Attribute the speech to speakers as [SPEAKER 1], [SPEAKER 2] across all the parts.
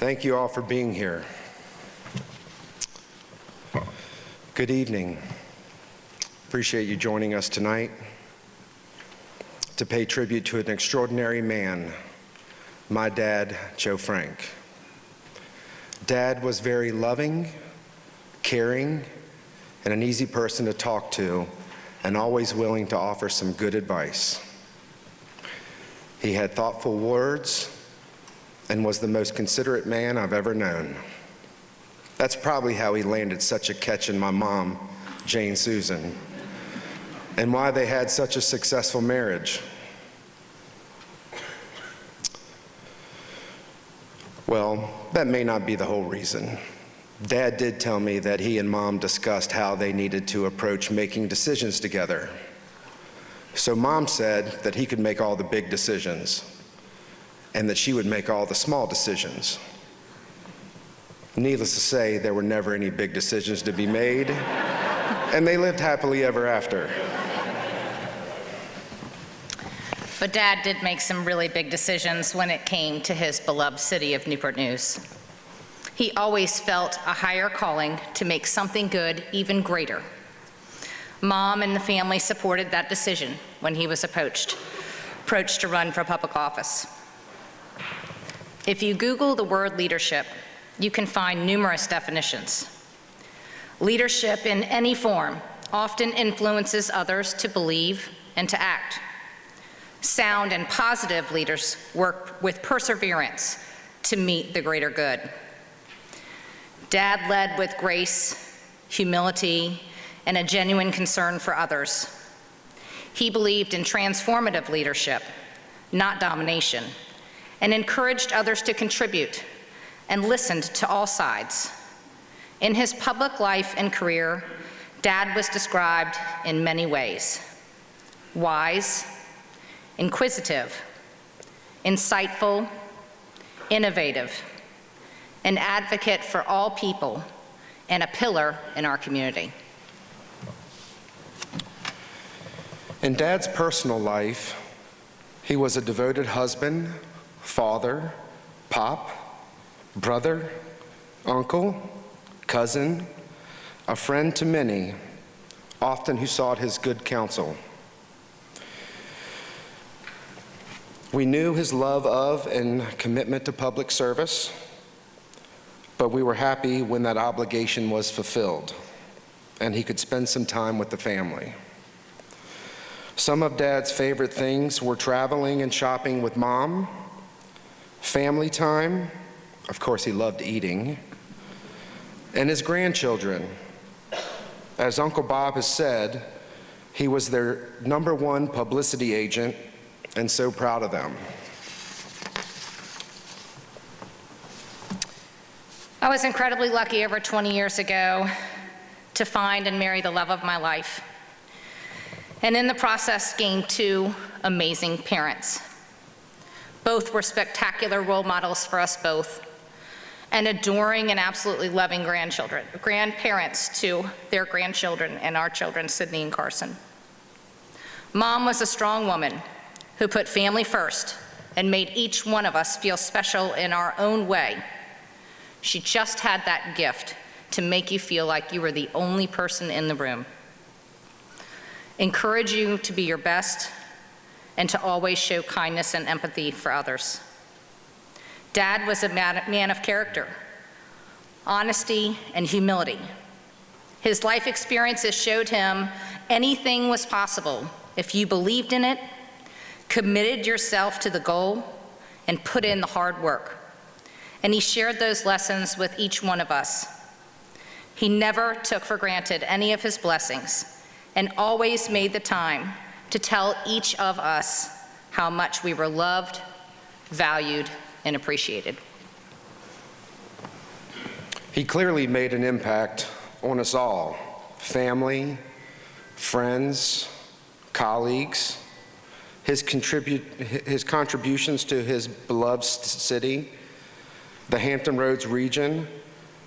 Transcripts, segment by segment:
[SPEAKER 1] Thank you all for being here. Good evening. Appreciate you joining us tonight to pay tribute to an extraordinary man, my dad, Joe Frank. Dad was very loving, caring, and an easy person to talk to, and always willing to offer some good advice. He had thoughtful words and was the most considerate man I've ever known. That's probably how he landed such a catch in my mom, Jane Susan, and why they had such a successful marriage. Well, that may not be the whole reason. Dad did tell me that he and Mom discussed how they needed to approach making decisions together. So Mom said that he could make all the big decisions and that she would make all the small decisions. Needless to say, there were never any big decisions to be made, and they lived happily ever after.
[SPEAKER 2] But Dad did make some really big decisions when it came to his beloved city of Newport News. He always felt a higher calling to make something good even greater. Mom and the family supported that decision when he was approached to run for public office. If you Google the word leadership, you can find numerous definitions. Leadership in any form often influences others to believe and to act. Sound and positive leaders work with perseverance to meet the greater good. Dad led with grace, humility, and a genuine concern for others. He believed in transformative leadership, not domination, and encouraged others to contribute and listened to all sides. In his public life and career, Dad was described in many ways: wise, inquisitive, insightful, innovative, an advocate for all people, and a pillar in our community.
[SPEAKER 1] In Dad's personal life, he was a devoted husband, father, pop, brother, uncle, cousin, a friend to many, often who sought his good counsel. We knew his love of and commitment to public service, but we were happy when that obligation was fulfilled and he could spend some time with the family. Some of Dad's favorite things were traveling and shopping with Mom, family time, of course he loved eating, and his grandchildren. As Uncle Bob has said, he was their #1 publicity agent, and so proud of them.
[SPEAKER 2] I was incredibly lucky over 20 years ago to find and marry the love of my life, and in the process gained 2 amazing parents. Both were spectacular role models for us both, and adoring and absolutely loving grandparents to their grandchildren and our children, Sydney and Carson. Mom was a strong woman who put family first and made each one of us feel special in our own way. She just had that gift to make you feel like you were the only person in the room. Encourage you to be your best and to always show kindness and empathy for others. Dad was a man of character, honesty, and humility. His life experiences showed him anything was possible if you believed in it, committed yourself to the goal, and put in the hard work. And he shared those lessons with each one of us. He never took for granted any of his blessings and always made the time to tell each of us how much we were loved, valued, and appreciated.
[SPEAKER 1] He clearly made an impact on us all, family, friends, colleagues. His contributions to his beloved city, the Hampton Roads region,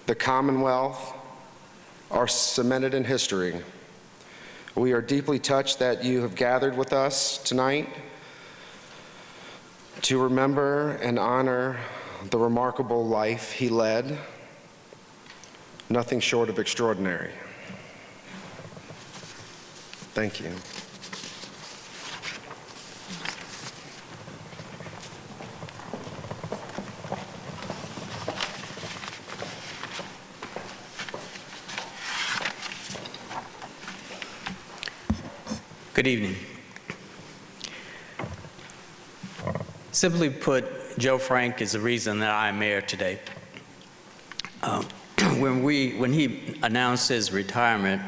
[SPEAKER 1] the Commonwealth, are cemented in history. We are deeply touched that you have gathered with us tonight to remember and honor the remarkable life he led, nothing short of extraordinary. Thank you.
[SPEAKER 3] Good evening. Simply put, Joe Frank is the reason that I am mayor today. When he announced his retirement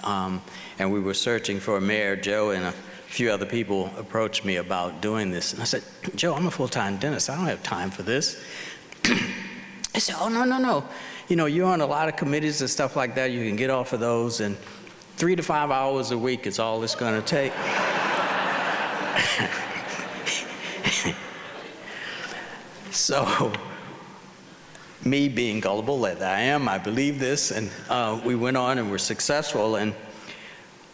[SPEAKER 3] and we were searching for a mayor, Joe and a few other people approached me about doing this. And I said, Joe, I'm a full-time dentist. I don't have time for this. I said, oh, no. You know, you're on a lot of committees and stuff like that. You can get off of those, and 3 to 5 hours a week is all it's going to take. So, me being gullible that I am, I believe this, and we went on and were successful. And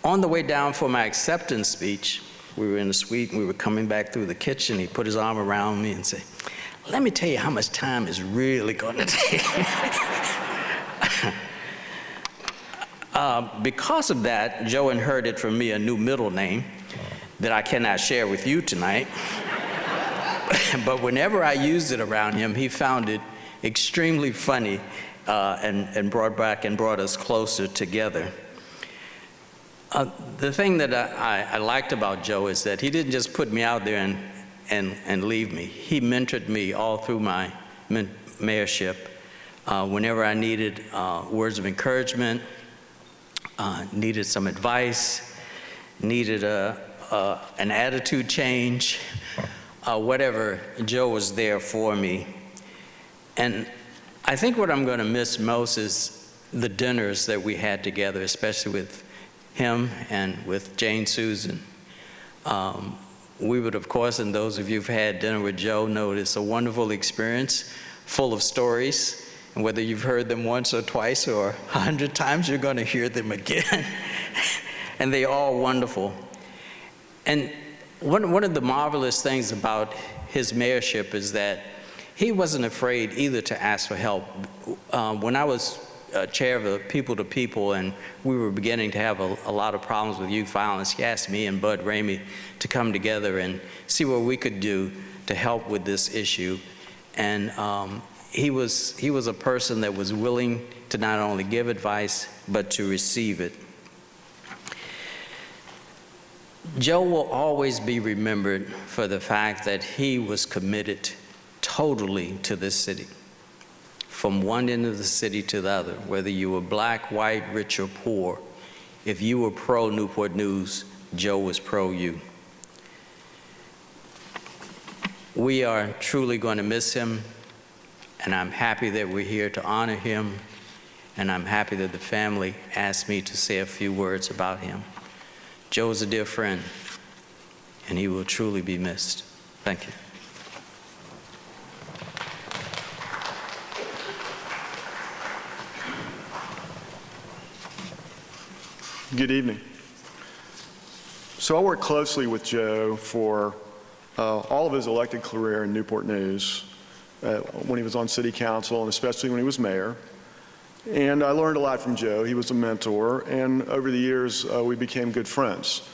[SPEAKER 3] on the way down for my acceptance speech, we were in the suite and we were coming back through the kitchen. He put his arm around me and said, let me tell you how much time it's really going to take. Because of that, Joe inherited from me a new middle name that I cannot share with you tonight. But whenever I used it around him, he found it extremely funny and brought us closer together. The thing that I liked about Joe is that he didn't just put me out there and leave me. He mentored me all through my mayorship. Whenever I needed words of encouragement, needed some advice, needed an attitude change, whatever, Joe was there for me. And I think what I'm going to miss most is the dinners that we had together, especially with him and with Jane Susan. We would, of course, and those of you who've had dinner with Joe know it's a wonderful experience, full of stories. And whether you've heard them once or twice or 100 times, you're going to hear them again. And they're all wonderful. And one of the marvelous things about his mayorship is that he wasn't afraid either to ask for help. When I was chair of the People to People and we were beginning to have a lot of problems with youth violence, he asked me and Bud Ramey to come together and see what we could do to help with this issue. And he was a person that was willing to not only give advice, but to receive it. Joe will always be remembered for the fact that he was committed totally to this city, from one end of the city to the other, whether you were black, white, rich, or poor. If you were pro Newport News, Joe was pro you. We are truly going to miss him, and I'm happy that we're here to honor him, and I'm happy that the family asked me to say a few words about him. Joe's a dear friend, and he will truly be missed. Thank you.
[SPEAKER 4] Good evening. So I worked closely with Joe for all of his elected career in Newport News, when he was on city council and especially when he was mayor. And I learned a lot from Joe. He was a mentor, and over the years we became good friends.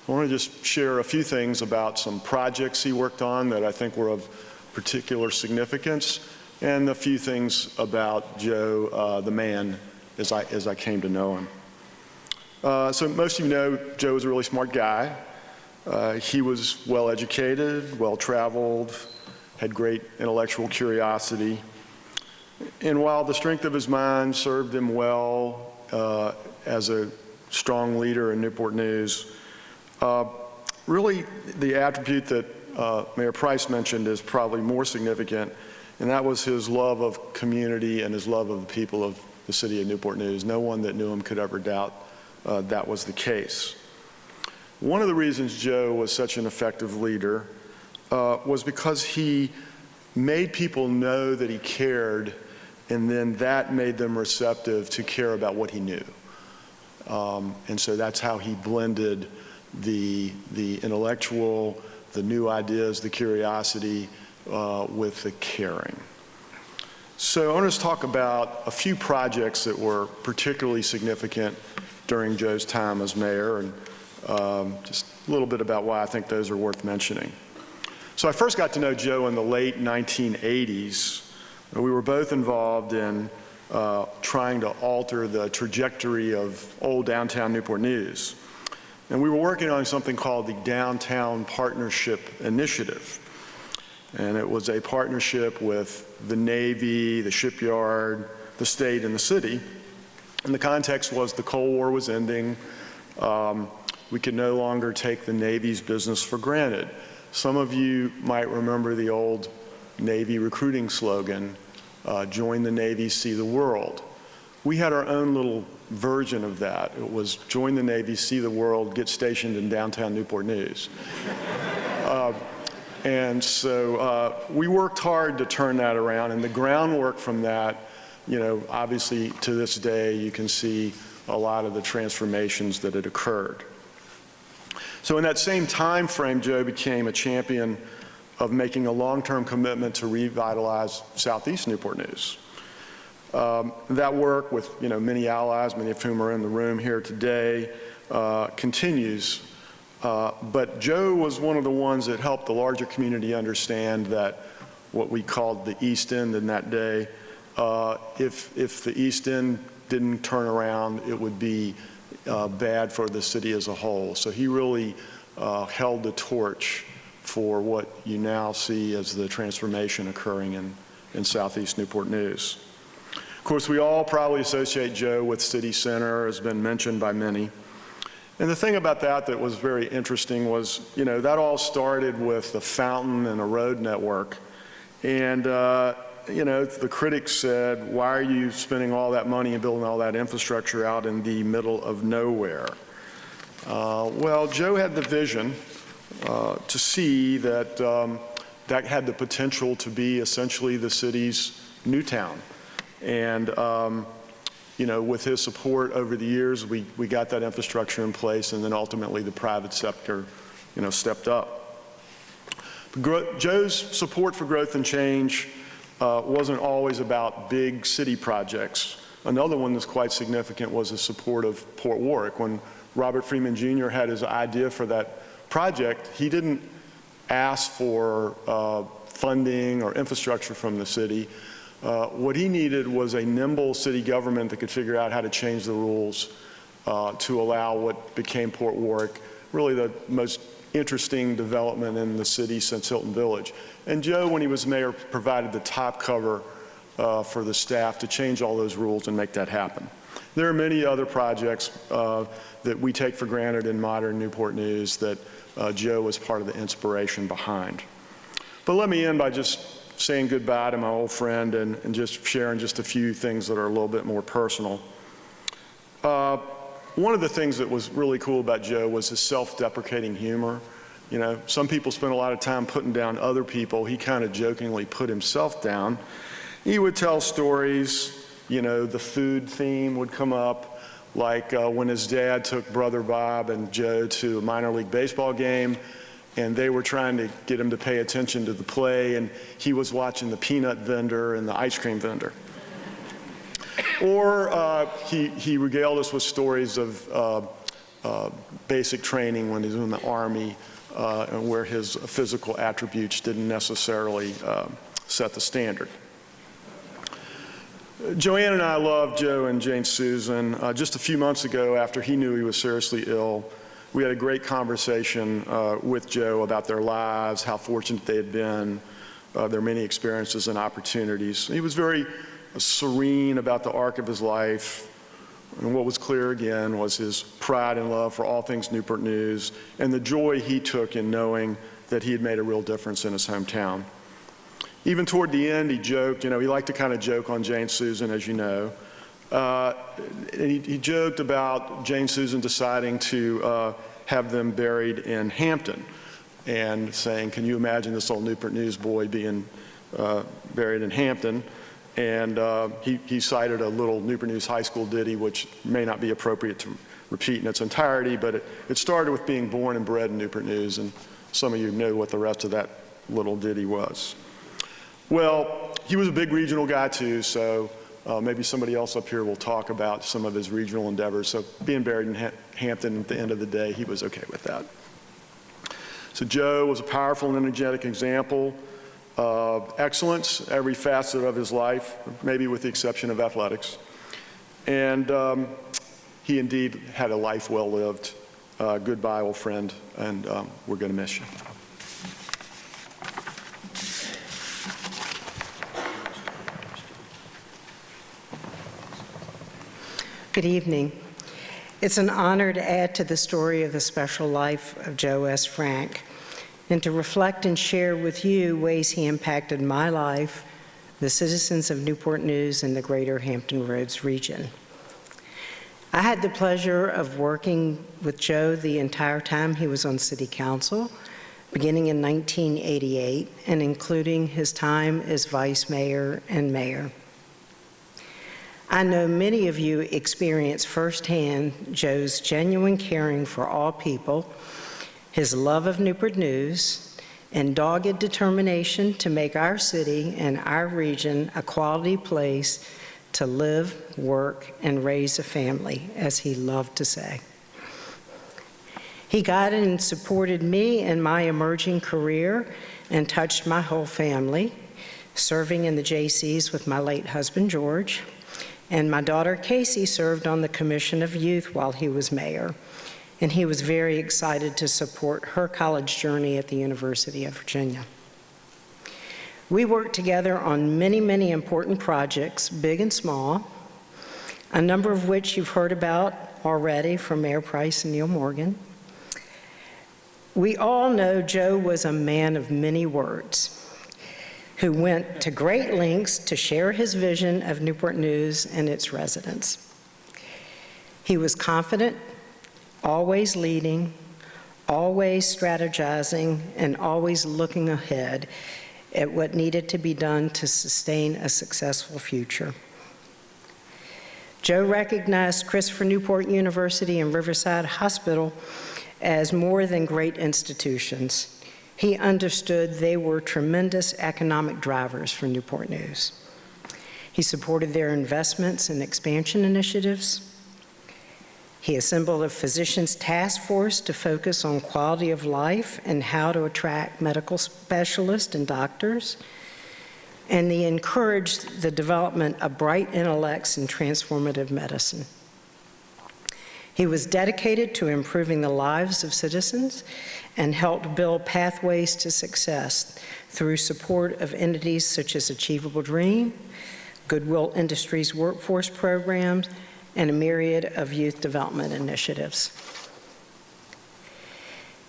[SPEAKER 4] I want to just share a few things about some projects he worked on that I think were of particular significance, and a few things about Joe, the man, as I came to know him. So most of you know Joe was a really smart guy. He was well-educated, well-traveled, had great intellectual curiosity. And while the strength of his mind served him well as a strong leader in Newport News, really the attribute that Mayor Price mentioned is probably more significant, and that was his love of community and his love of the people of the city of Newport News. No one that knew him could ever doubt that was the case. One of the reasons Joe was such an effective leader was because he made people know that he cared, and then that made them receptive to care about what he knew. And so that's how he blended the intellectual, the new ideas, the curiosity with the caring. So I want to talk about a few projects that were particularly significant during Joe's time as mayor, and just a little bit about why I think those are worth mentioning. So I first got to know Joe in the late 1980s. We were both involved in trying to alter the trajectory of old downtown Newport News. And we were working on something called the Downtown Partnership Initiative. And it was a partnership with the Navy, the shipyard, the state, and the city. And the context was the Cold War was ending. We could no longer take the Navy's business for granted. Some of you might remember the old Navy recruiting slogan, join the Navy, see the world. We had our own little version of that. It was join the Navy, see the world, get stationed in downtown Newport News. And so we worked hard to turn that around, and the groundwork from that, you know, obviously to this day you can see a lot of the transformations that had occurred. So in that same time frame, Joe became a champion of making a long-term commitment to revitalize Southeast Newport News. That work with, you know, many allies, many of whom are in the room here today, continues. But Joe was one of the ones that helped the larger community understand that what we called the East End in that day, if the East End didn't turn around, it would be bad for the city as a whole. So he really held the torch for what you now see as the transformation occurring in Southeast Newport News. Of course, we all probably associate Joe with City Center, has been mentioned by many. And the thing about that was very interesting was, you know, that all started with a fountain and a road network. And, you know, the critics said, why are you spending all that money and building all that infrastructure out in the middle of nowhere? Well, Joe had the vision to see that that had the potential to be essentially the city's new town. And, you know, with his support over the years, we got that infrastructure in place, and then ultimately the private sector, you know, stepped up. Joe's support for growth and change wasn't always about big city projects. Another one that's quite significant was his support of Port Warwick. When Robert Freeman Jr. had his idea for that project, he didn't ask for funding or infrastructure from the city. What he needed was a nimble city government that could figure out how to change the rules to allow what became Port Warwick, really the most interesting development in the city since Hilton Village. And Joe, when he was mayor, provided the top cover for the staff to change all those rules and make that happen. There are many other projects that we take for granted in modern Newport News that Joe was part of the inspiration behind. But let me end by just saying goodbye to my old friend and just sharing just a few things that are a little bit more personal. One of the things that was really cool about Joe was his self-deprecating humor. You know, some people spend a lot of time putting down other people. He kind of jokingly put himself down. He would tell stories, you know, the food theme would come up, like when his dad took Brother Bob and Joe to a minor league baseball game, and they were trying to get him to pay attention to the play, and he was watching the peanut vendor and the ice cream vendor. Or he regaled us with stories of basic training when he was in the Army, and where his physical attributes didn't necessarily set the standard. Joanne and I love Joe and Jane Susan. Just a few months ago, after he knew he was seriously ill, we had a great conversation with Joe about their lives, how fortunate they had been, their many experiences and opportunities. He was very serene about the arc of his life, and what was clear again was his pride and love for all things Newport News and the joy he took in knowing that he had made a real difference in his hometown. Even toward the end, he joked, you know, he liked to kind of joke on Jane Susan, as you know. And he joked about Jane Susan deciding to have them buried in Hampton and saying, can you imagine this old Newport News boy being buried in Hampton? And he cited a little Newport News High School ditty, which may not be appropriate to repeat in its entirety, but it started with being born and bred in Newport News, and some of you know what the rest of that little ditty was. Well, he was a big regional guy too, so maybe somebody else up here will talk about some of his regional endeavors. So being buried in Hampton at the end of the day, he was okay with that. So Joe was a powerful and energetic example of excellence, every facet of his life, maybe with the exception of athletics. And he indeed had a life well lived. Goodbye, old friend, and we're going to miss you.
[SPEAKER 5] Good evening. It's an honor to add to the story of the special life of Joe S. Frank and to reflect and share with you ways he impacted my life, the citizens of Newport News, and the greater Hampton Roads region. I had the pleasure of working with Joe the entire time he was on City Council, beginning in 1988 and including his time as Vice Mayor and Mayor. I know many of you experienced firsthand Joe's genuine caring for all people, his love of Newport News, and dogged determination to make our city and our region a quality place to live, work, and raise a family, as he loved to say. He guided and supported me in my emerging career and touched my whole family, serving in the JCs with my late husband, George, and my daughter, Casey, served on the Commission of Youth while he was mayor, and he was very excited to support her college journey at the University of Virginia. We worked together on many, many important projects, big and small, a number of which you've heard about already from Mayor Price and Neil Morgan. We all know Joe was a man of many words, who went to great lengths to share his vision of Newport News and its residents. He was confident, always leading, always strategizing, and always looking ahead at what needed to be done to sustain a successful future. Joe recognized Christopher Newport University and Riverside Hospital as more than great institutions. He understood they were tremendous economic drivers for Newport News. He supported their investments and expansion initiatives. He assembled a physicians task force to focus on quality of life and how to attract medical specialists and doctors. And he encouraged the development of bright intellects in transformative medicine. He was dedicated to improving the lives of citizens and helped build pathways to success through support of entities such as Achievable Dream, Goodwill Industries workforce programs, and a myriad of youth development initiatives.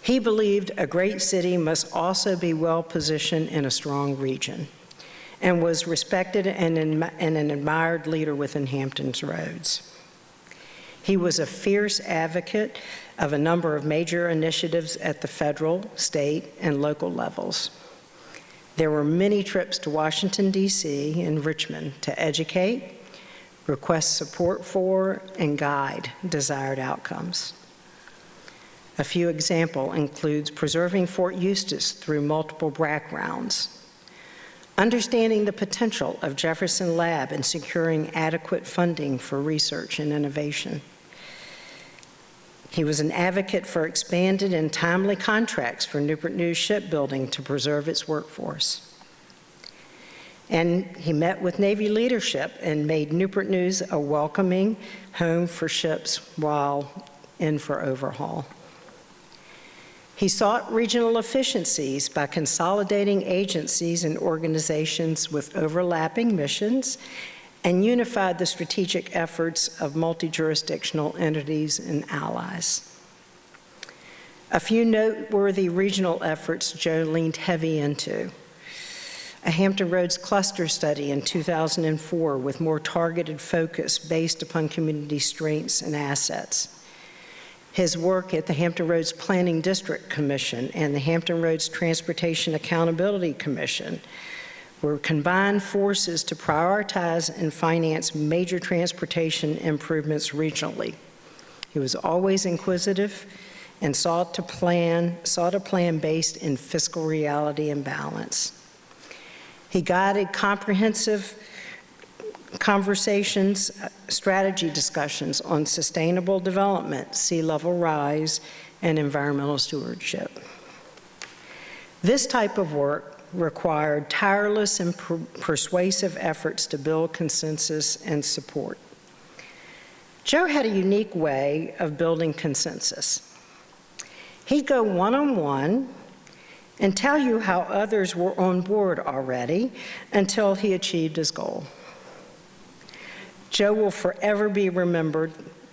[SPEAKER 5] He believed a great city must also be well positioned in a strong region and was respected and an admired leader within Hampton's Roads. He was a fierce advocate of a number of major initiatives at the federal, state, and local levels. There were many trips to Washington, D.C. and Richmond to educate, request support for, and guide desired outcomes. A few examples include preserving Fort Eustis through multiple BRAC rounds, understanding the potential of Jefferson Lab and securing adequate funding for research and innovation. He was an advocate for expanded and timely contracts for Newport News shipbuilding to preserve its workforce. And he met with Navy leadership and made Newport News a welcoming home for ships while in for overhaul. He sought regional efficiencies by consolidating agencies and organizations with overlapping missions and unified the strategic efforts of multi-jurisdictional entities and allies. A few noteworthy regional efforts Joe leaned heavy into. A Hampton Roads cluster study in 2004 with more targeted focus based upon community strengths and assets. His work at the Hampton Roads Planning District Commission and the Hampton Roads Transportation Accountability Commission were combined forces to prioritize and finance major transportation improvements regionally. He was always inquisitive and sought a plan based in fiscal reality and balance. He guided comprehensive conversations, strategy discussions on sustainable development, sea level rise, and environmental stewardship. This type of work required tireless and persuasive efforts to build consensus and support. Joe had a unique way of building consensus. He'd go one-on-one and tell you how others were on board already until he achieved his goal. Joe will forever be remembered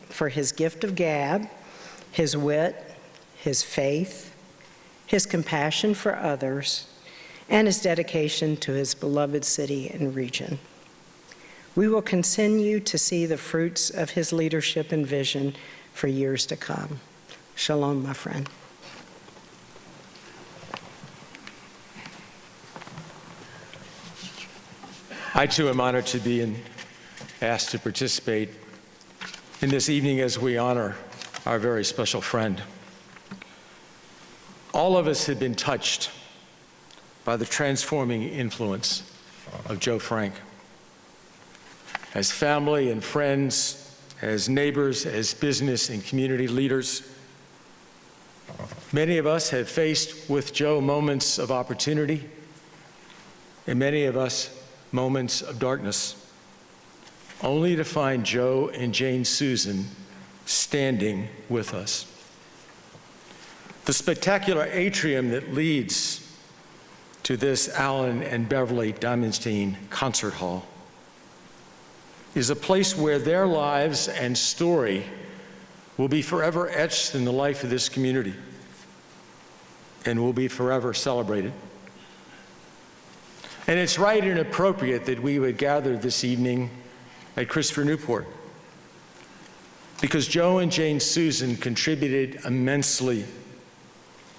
[SPEAKER 5] for his gift of gab, his wit, his faith, his compassion for others, and his dedication to his beloved city and region. We will continue to see the fruits of his leadership and vision for years to come. Shalom, my friend.
[SPEAKER 6] I too am honored to be asked to participate in this evening as we honor our very special friend. All of us have been touched by the transforming influence of Joe Frank. As family and friends, as neighbors, as business and community leaders, many of us have faced with Joe moments of opportunity, and many of us moments of darkness, only to find Joe and Jane Susan standing with us. The spectacular atrium that leads to this Alan and Beverly Diamondstein Concert Hall is a place where their lives and story will be forever etched in the life of this community and will be forever celebrated. And it's right and appropriate that we would gather this evening at Christopher Newport, because Joe and Jane Susan contributed immensely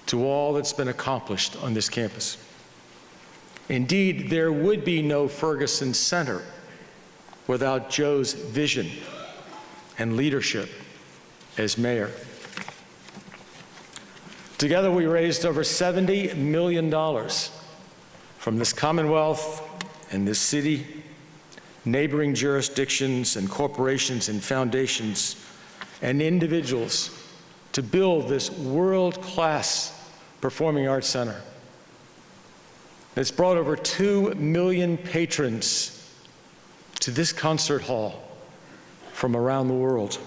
[SPEAKER 6] to all that's been accomplished on this campus. Indeed, there would be no Ferguson Center without Joe's vision and leadership as mayor. Together, we raised over $70 million from this Commonwealth and this city, neighboring jurisdictions and corporations and foundations and individuals to build this world-class performing arts center. It's brought over 2 million patrons to this concert hall from around the world,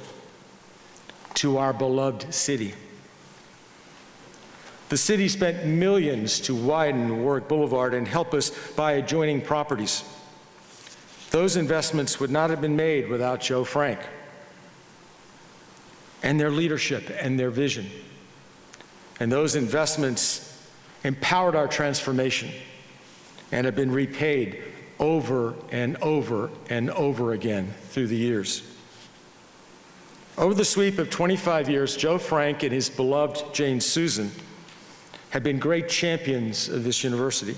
[SPEAKER 6] to our beloved city. The city spent millions to widen Warwick Boulevard and help us buy adjoining properties. Those investments would not have been made without Joe Frank and their leadership and their vision. And those investments empowered our transformation and have been repaid over and over and over again through the years. Over the sweep of 25 years, Joe Frank and his beloved Jane Susan have been great champions of this university.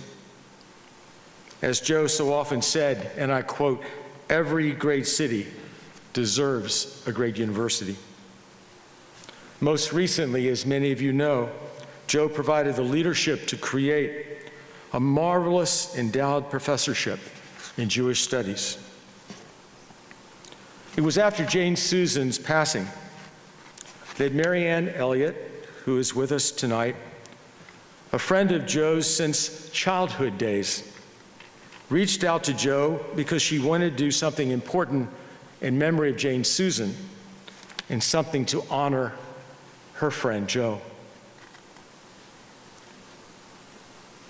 [SPEAKER 6] As Joe so often said, and I quote, "Every great city deserves a great university." Most recently, as many of you know, Joe provided the leadership to create a marvelous endowed professorship in Jewish studies. It was after Jane Susan's passing that Mary Ann Elliott, who is with us tonight, a friend of Joe's since childhood days, reached out to Joe because she wanted to do something important in memory of Jane Susan and something to honor her friend Joe.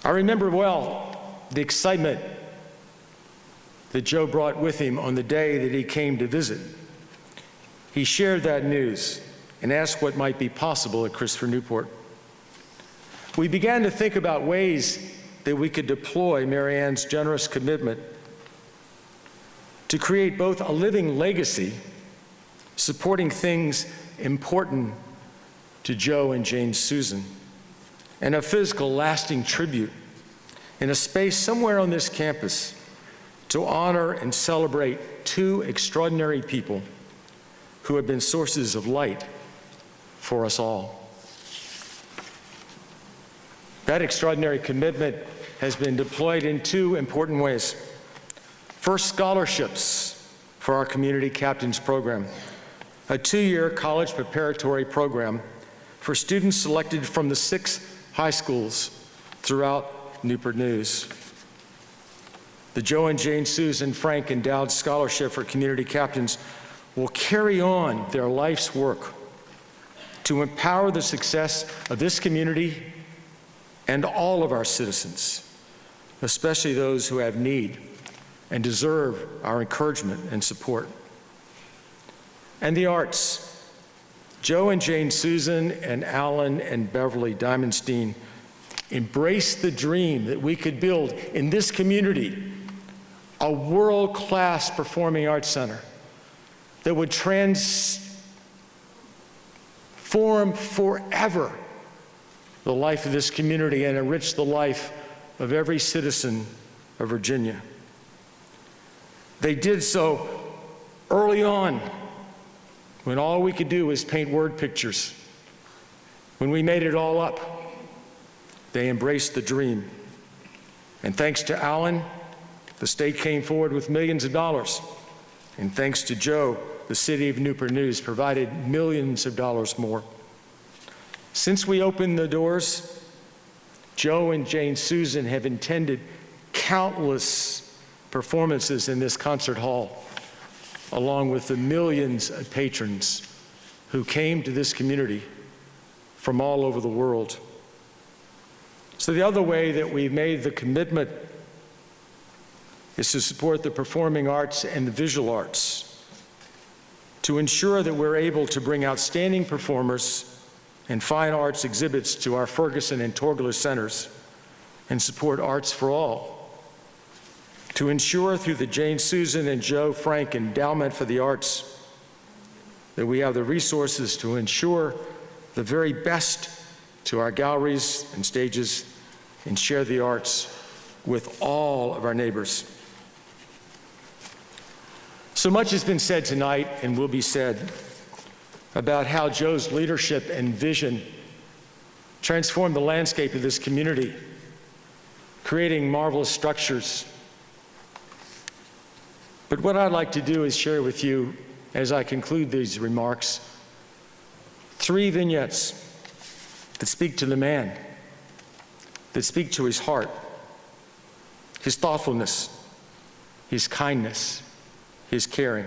[SPEAKER 6] I remember well the excitement that Joe brought with him on the day that he came to visit. He shared that news and asked what might be possible at Christopher Newport. We began to think about ways that we could deploy Mary Ann's generous commitment to create both a living legacy, supporting things important to Joe and Jane Susan, and a physical, lasting tribute in a space somewhere on this campus to honor and celebrate two extraordinary people who have been sources of light for us all. That extraordinary commitment has been deployed in two important ways. First, scholarships for our Community Captains Program, a 2-year college preparatory program for students selected from the 6 high schools throughout Newport News. The Joe and Jane Susan Frank Endowed Scholarship for Community Captains will carry on their life's work to empower the success of this community and all of our citizens, especially those who have need and deserve our encouragement and support. And the arts. Joe and Jane Susan and Alan and Beverly Diamondstein embraced the dream that we could build in this community a world-class performing arts center that would transform forever the life of this community and enrich the life of every citizen of Virginia. They did so early on, when all we could do was paint word pictures. When we made it all up, they embraced the dream. And thanks to Alan, the state came forward with millions of dollars. And thanks to Joe, the city of Newport News provided millions of dollars more. Since we opened the doors, Joe and Jane Susan have attended countless performances in this concert hall, along with the millions of patrons who came to this community from all over the world. So the other way that we've made the commitment is to support the performing arts and the visual arts, to ensure that we're able to bring outstanding performers and fine arts exhibits to our Ferguson and Torgler centers and support Arts for All, to ensure through the Jane Susan and Joe Frank Endowment for the Arts that we have the resources to ensure the very best to our galleries and stages and share the arts with all of our neighbors. So much has been said tonight and will be said about how Joe's leadership and vision transformed the landscape of this community, creating marvelous structures. But what I'd like to do is share with you, as I conclude these remarks, 3 vignettes that speak to the man, that speak to his heart, his thoughtfulness, his kindness, his caring.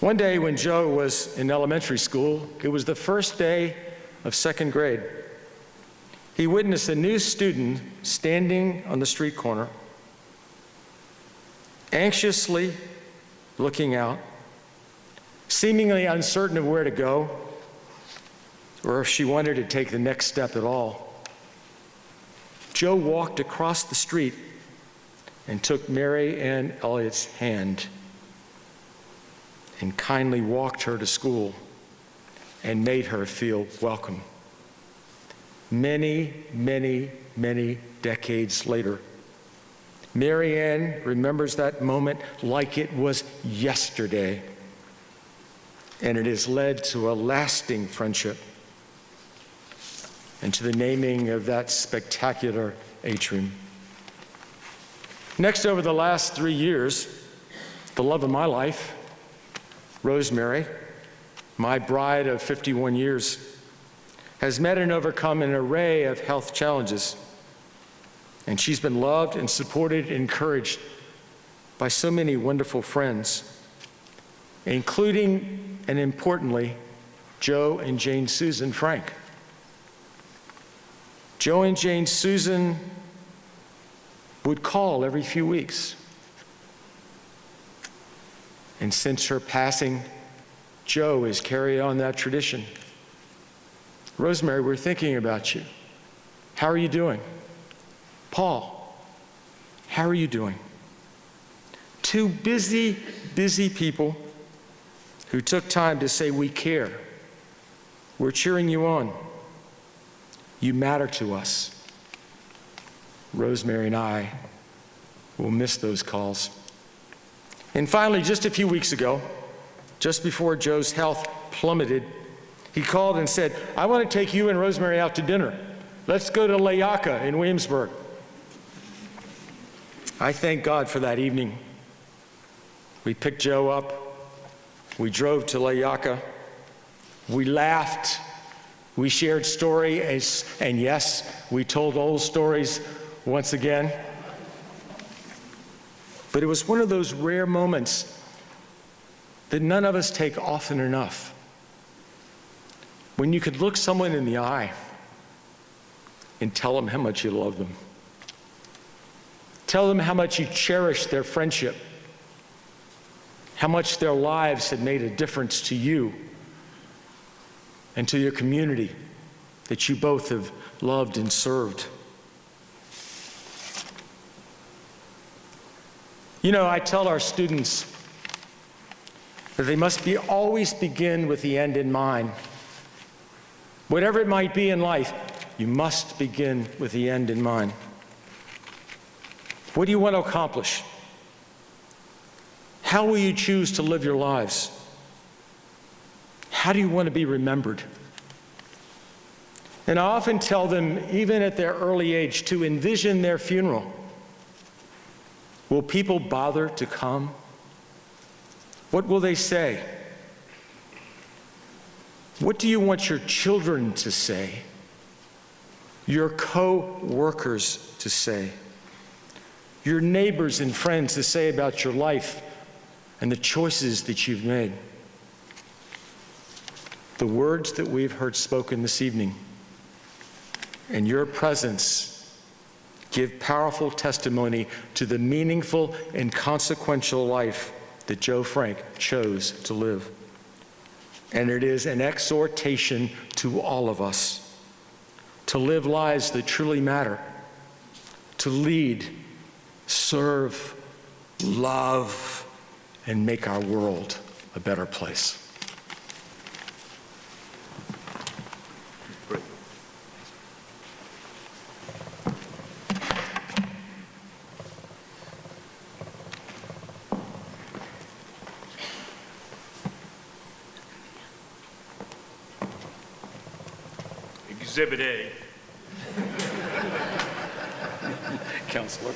[SPEAKER 6] One day when Joe was in elementary school, it was the first day of 2nd grade. He witnessed a new student standing on the street corner, anxiously looking out, seemingly uncertain of where to go, or if she wanted to take the next step at all. Joe walked across the street and took Mary Ann Elliott's hand and kindly walked her to school and made her feel welcome. Many, many, many decades later, Mary Ann remembers that moment like it was yesterday, and it has led to a lasting friendship and to the naming of that spectacular atrium. Next, over the last 3 years, the love of my life, Rosemary, my bride of 51 years, has met and overcome an array of health challenges. And she's been loved and supported and encouraged by so many wonderful friends, including, and importantly, Joe and Jane Susan Frank. Joe and Jane Susan would call every few weeks. And since her passing, Joe has carried on that tradition. Rosemary, we're thinking about you. How are you doing? Paul, how are you doing? 2 busy, busy people who took time to say, we care. We're cheering you on. You matter to us. Rosemary and I will miss those calls. And finally, just a few weeks ago, just before Joe's health plummeted, he called and said, I want to take you and Rosemary out to dinner. Let's go to La Yaca in Williamsburg. I thank God for that evening. We picked Joe up. We drove to La Yaca. We laughed. We shared stories, and yes, we told old stories once again. But it was one of those rare moments that none of us take often enough, when you could look someone in the eye and tell them how much you love them. Tell them how much you cherish their friendship, how much their lives had made a difference to you and to your community that you both have loved and served. You know, I tell our students that they must always begin with the end in mind. Whatever it might be in life, you must begin with the end in mind. What do you want to accomplish? How will you choose to live your lives? How do you want to be remembered? And I often tell them, even at their early age, to envision their funeral. Will people bother to come? What will they say? What do you want your children to say? Your co-workers to say? Your neighbors and friends to say about your life and the choices that you've made? The words that we've heard spoken this evening and your presence give powerful testimony to the meaningful and consequential life that Joe Frank chose to live. And it is an exhortation to all of us to live lives that truly matter, to lead, serve, love, and make our world a better place.
[SPEAKER 7] Exhibit A.
[SPEAKER 6] Counselor.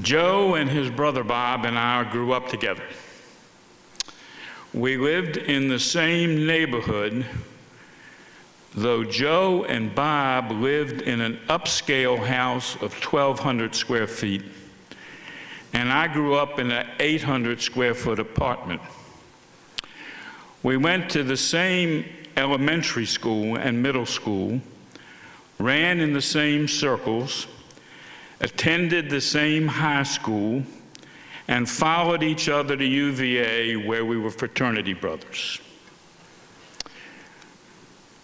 [SPEAKER 7] Joe and his brother Bob and I grew up together. We lived in the same neighborhood, though Joe and Bob lived in an upscale house of 1,200 square feet, and I grew up in an 800 square foot apartment. We went to the same elementary school and middle school, ran in the same circles, attended the same high school, and followed each other to UVA, where we were fraternity brothers.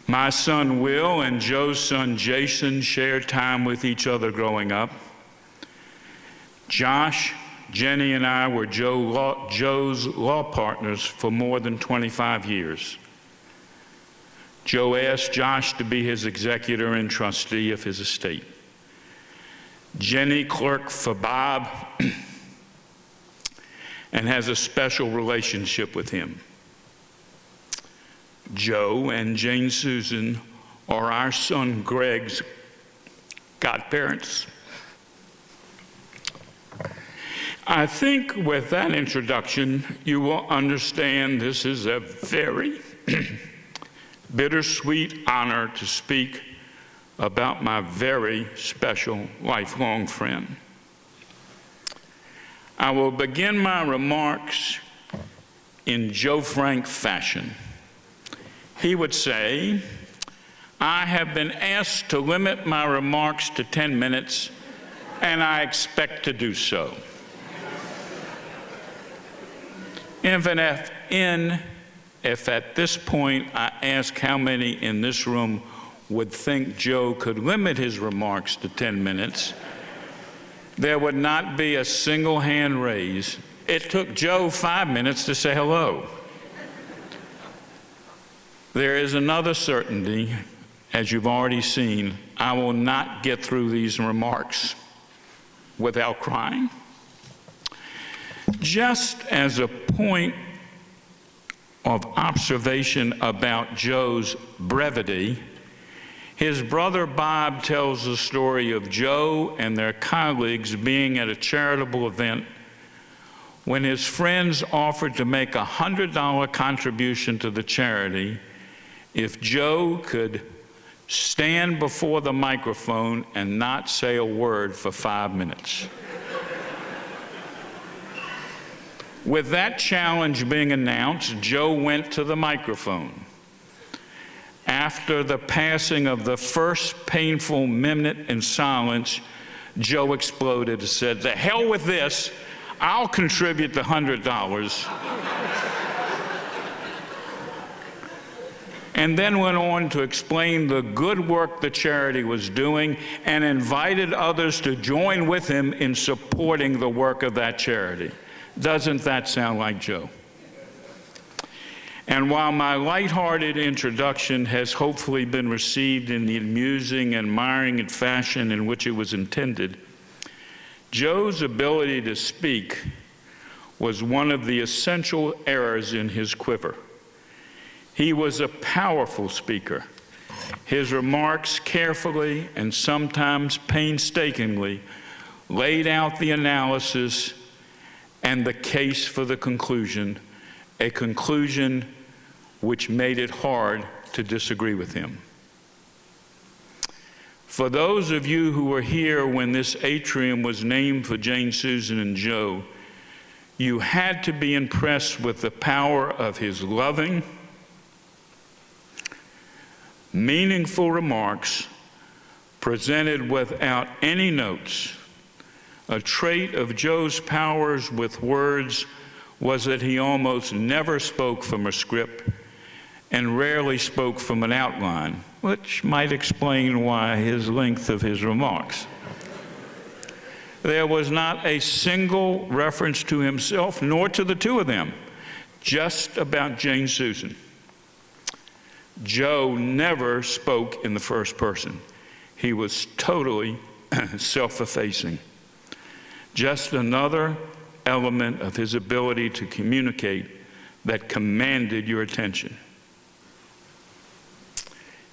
[SPEAKER 7] My son Will and Joe's son Jason shared time with each other growing up. Josh, Jenny, and I were Joe's law partners for more than 25 years. Joe asked Josh to be his executor and trustee of his estate. Jenny clerked for Bob and has a special relationship with him. Joe and Jane Susan are our son Greg's godparents. I think with that introduction, you will understand this is a very bittersweet honor to speak about my very special lifelong friend. I will begin my remarks in Joe Frank fashion. He would say, I have been asked to limit my remarks to 10 minutes, and I expect to do so. If at this point I ask how many in this room would think Joe could limit his remarks to 10 minutes, there would not be a single hand raised. It took Joe 5 minutes to say hello. There is another certainty, as you've already seen, I will not get through these remarks without crying. Just as a point of observation about Joe's brevity, his brother Bob tells the story of Joe and their colleagues being at a charitable event when his friends offered to make a $100 contribution to the charity if Joe could stand before the microphone and not say a word for 5 minutes. With that challenge being announced, Joe went to the microphone. After the passing of the first painful minute in silence, Joe exploded and said, "The hell with this, I'll contribute the $100. And then went on to explain the good work the charity was doing and invited others to join with him in supporting the work of that charity. Doesn't that sound like Joe? And while my lighthearted introduction has hopefully been received in the amusing and admiring fashion in which it was intended, Joe's ability to speak was one of the essential errors in his quiver. He was a powerful speaker. His remarks carefully and sometimes painstakingly laid out the analysis and the case for the conclusion, a conclusion which made it hard to disagree with him. For those of you who were here when this atrium was named for Jane, Susan, and Joe, you had to be impressed with the power of his loving, meaningful remarks presented without any notes. A trait of Joe's powers with words was that he almost never spoke from a script and rarely spoke from an outline, which might explain why his length of his remarks. There was not a single reference to himself, nor to the two of them, just about Jane Susan. Joe never spoke in the first person. He was totally self-effacing. Just another element of his ability to communicate that commanded your attention.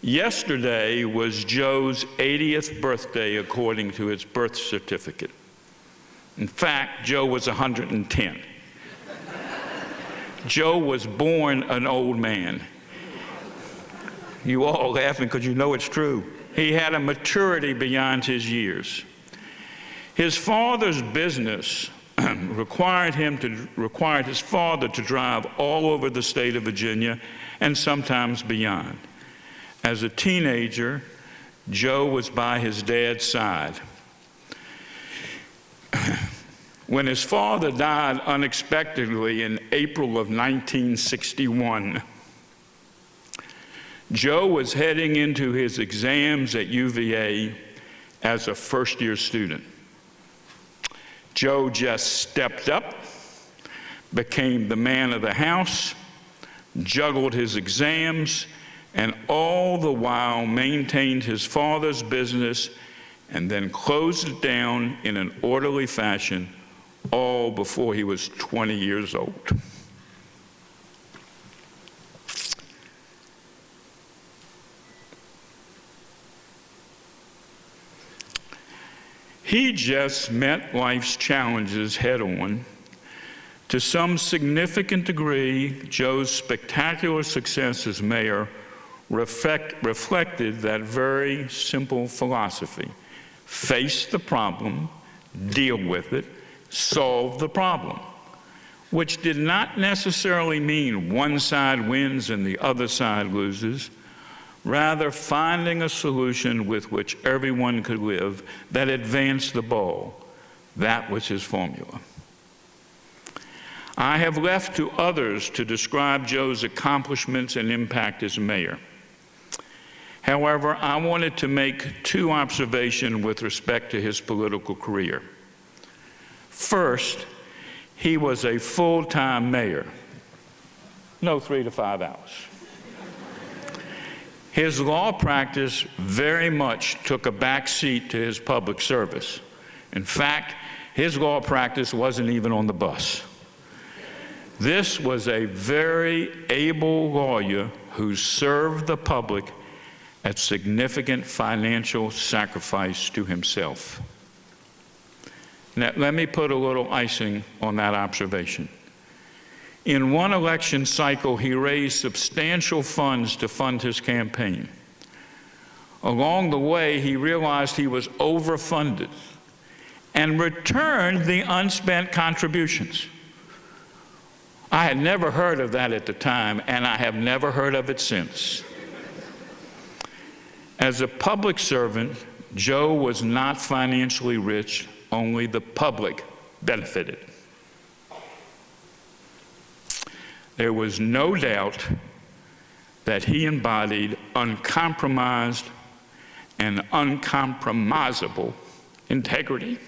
[SPEAKER 7] Yesterday was Joe's 80th birthday according to his birth certificate. In fact, Joe was 110. Joe was born an old man. You all laughing because you know it's true. He had a maturity beyond his years. His father's business required his father to drive all over the state of Virginia and sometimes beyond. As a teenager, Joe was by his dad's side. When his father died unexpectedly in April of 1961, Joe was heading into his exams at UVA as a first-year student. Joe just stepped up, became the man of the house, juggled his exams, and all the while maintained his father's business and then closed it down in an orderly fashion, all before he was 20 years old. He just met life's challenges head-on. To some significant degree, Joe's spectacular success as mayor reflected that very simple philosophy. Face the problem, deal with it, solve the problem, which did not necessarily mean one side wins and the other side loses. Rather, finding a solution with which everyone could live that advanced the ball. That was his formula. I have left to others to describe Joe's accomplishments and impact as mayor. However, I wanted to make two observations with respect to his political career. First, he was a full-time mayor, no 3 to 5 hours. His law practice very much took a back seat to his public service. In fact, his law practice wasn't even on the bus. This was a very able lawyer who served the public at significant financial sacrifice to himself. Now, let me put a little icing on that observation. In one election cycle, he raised substantial funds to fund his campaign. Along the way, he realized he was overfunded and returned the unspent contributions. I had never heard of that at the time, and I have never heard of it since. As a public servant, Joe was not financially rich, only the public benefited. There was no doubt that he embodied uncompromised and uncompromisable integrity.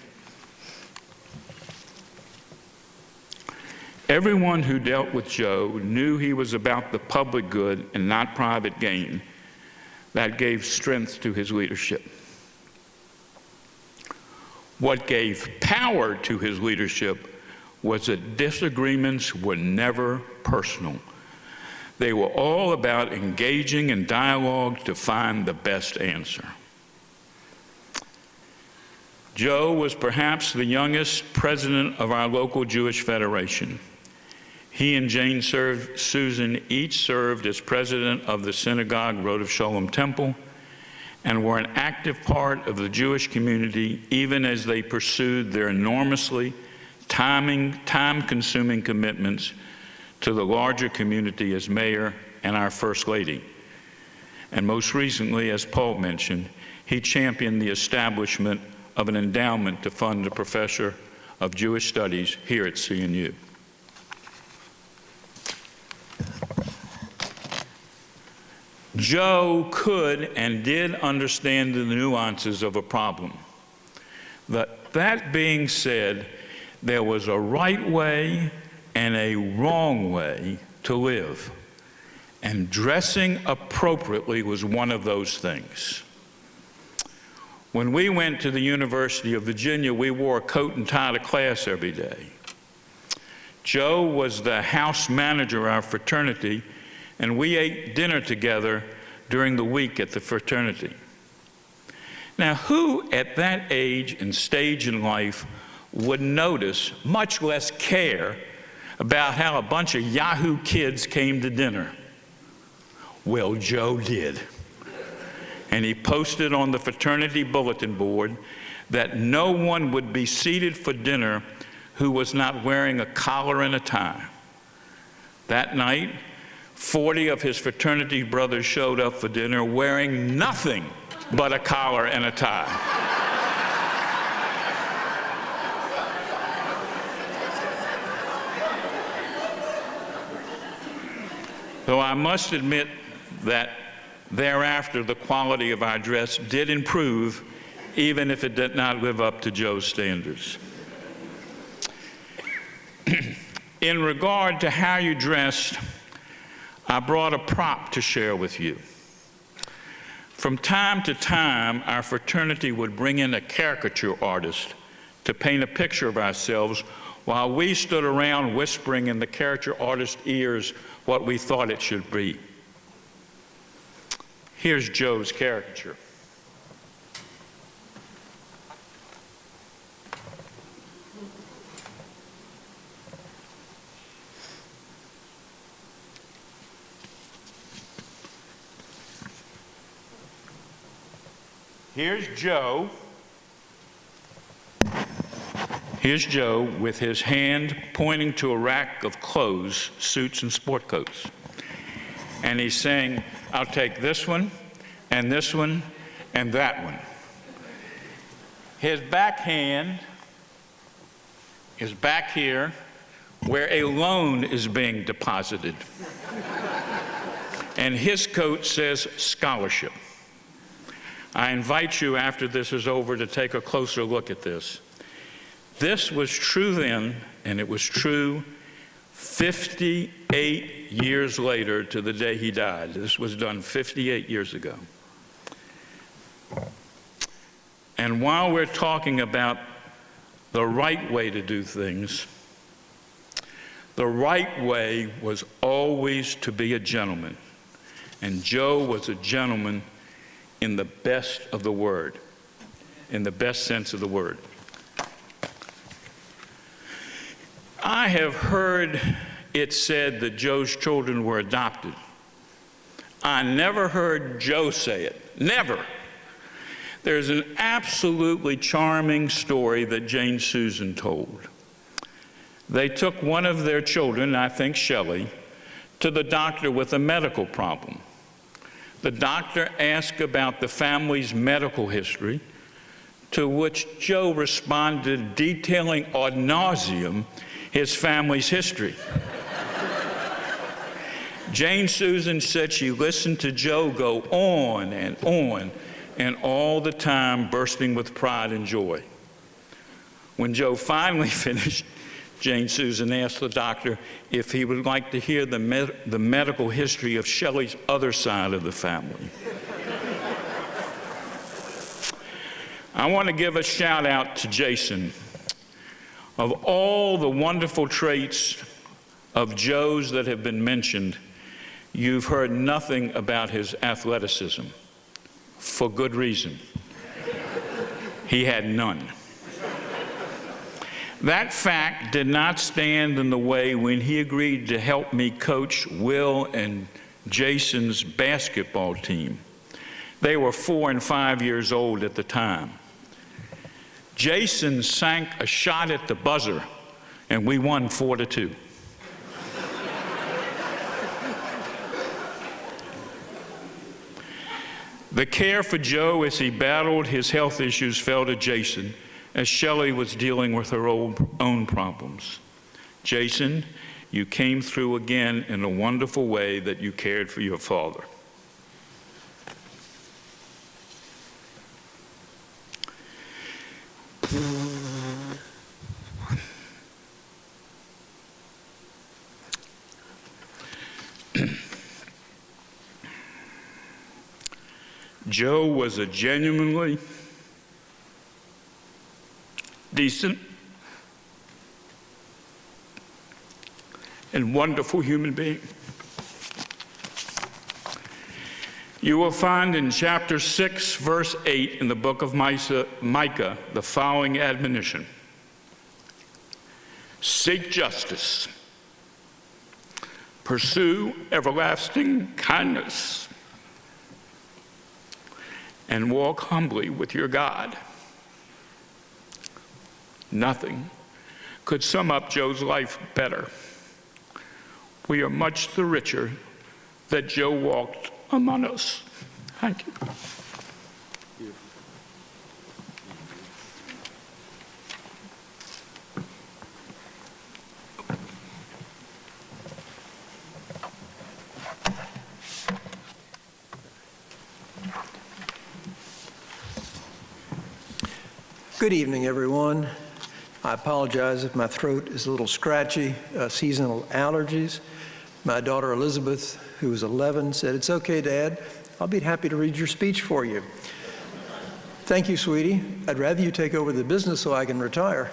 [SPEAKER 7] Everyone who dealt with Joe knew he was about the public good and not private gain. That gave strength to his leadership. What gave power to his leadership was that disagreements were never personal. They were all about engaging in dialogue to find the best answer. Joe was perhaps the youngest president of our local Jewish Federation. He and Jane Susan each served as president of the Synagogue Road of Shalom Temple and were an active part of the Jewish community even as they pursued their enormously time-consuming commitments to the larger community as mayor and our First Lady. And most recently, as Paul mentioned, he championed the establishment of an endowment to fund a professor of Jewish studies here at CNU. Joe could and did understand the nuances of a problem. That being said, there was a right way and a wrong way to live, and dressing appropriately was one of those things. When we went to the University of Virginia, we wore a coat and tie to class every day. Joe was the house manager of our fraternity, and we ate dinner together during the week at the fraternity. Now, who at that age and stage in life would notice, much less care, about how a bunch of Yahoo kids came to dinner? Well, Joe did. And he posted on the fraternity bulletin board that no one would be seated for dinner who was not wearing a collar and a tie. That night, 40 of his fraternity brothers showed up for dinner wearing nothing but a collar and a tie. Though I must admit that thereafter the quality of our dress did improve, even if it did not live up to Joe's standards. In regard to how you dressed, I brought a prop to share with you. From time to time, our fraternity would bring in a caricature artist to paint a picture of ourselves while we stood around whispering in the caricature artist's ears what we thought it should be. Here's Joe's caricature. Here's Joe. Here's Joe with his hand pointing to a rack of clothes, suits and sport coats. And he's saying, I'll take this one and that one. His back hand is back here where a loan is being deposited. And his coat says scholarship. I invite you after this is over to take a closer look at this. This was true then, and it was true 58 years later to the day he died. This was done 58 years ago. And while we're talking about the right way to do things, the right way was always to be a gentleman. And Joe was a gentleman in the best of the word, in the best sense of the word. I have heard it said that Joe's children were adopted. I never heard Joe say it, never. There's an absolutely charming story that Jane Susan told. They took one of their children, I think Shelley, to the doctor with a medical problem. The doctor asked about the family's medical history, to which Joe responded, detailing ad nauseum his family's history. Jane Susan said she listened to Joe go on, and all the time bursting with pride and joy. When Joe finally finished, Jane Susan asked the doctor if he would like to hear the medical history of Shelley's other side of the family. I want to give a shout out to Jason. Of all the wonderful traits of Joe's that have been mentioned, you've heard nothing about his athleticism, for good reason. He had none. That fact did not stand in the way when he agreed to help me coach Will and Jason's basketball team. They were 4 and 5 years old at the time. Jason sank a shot at the buzzer, and we won 4-2. The care for Joe as he battled his health issues fell to Jason, as Shelley was dealing with her own problems. Jason, you came through again in a wonderful way that you cared for your father. Joe was a genuinely decent and wonderful human being. You will find in chapter 6, verse 8 in the book of Micah the following admonition: seek justice, pursue everlasting kindness, and walk humbly with your God. Nothing could sum up Joe's life better. We are much the richer that Joe walked among us. Thank you.
[SPEAKER 8] Good evening, everyone. I apologize if my throat is a little scratchy, seasonal allergies. My daughter Elizabeth, who is 11, said, "It's okay, Dad. I'll be happy to read your speech for you." Thank you, sweetie. I'd rather you take over the business so I can retire.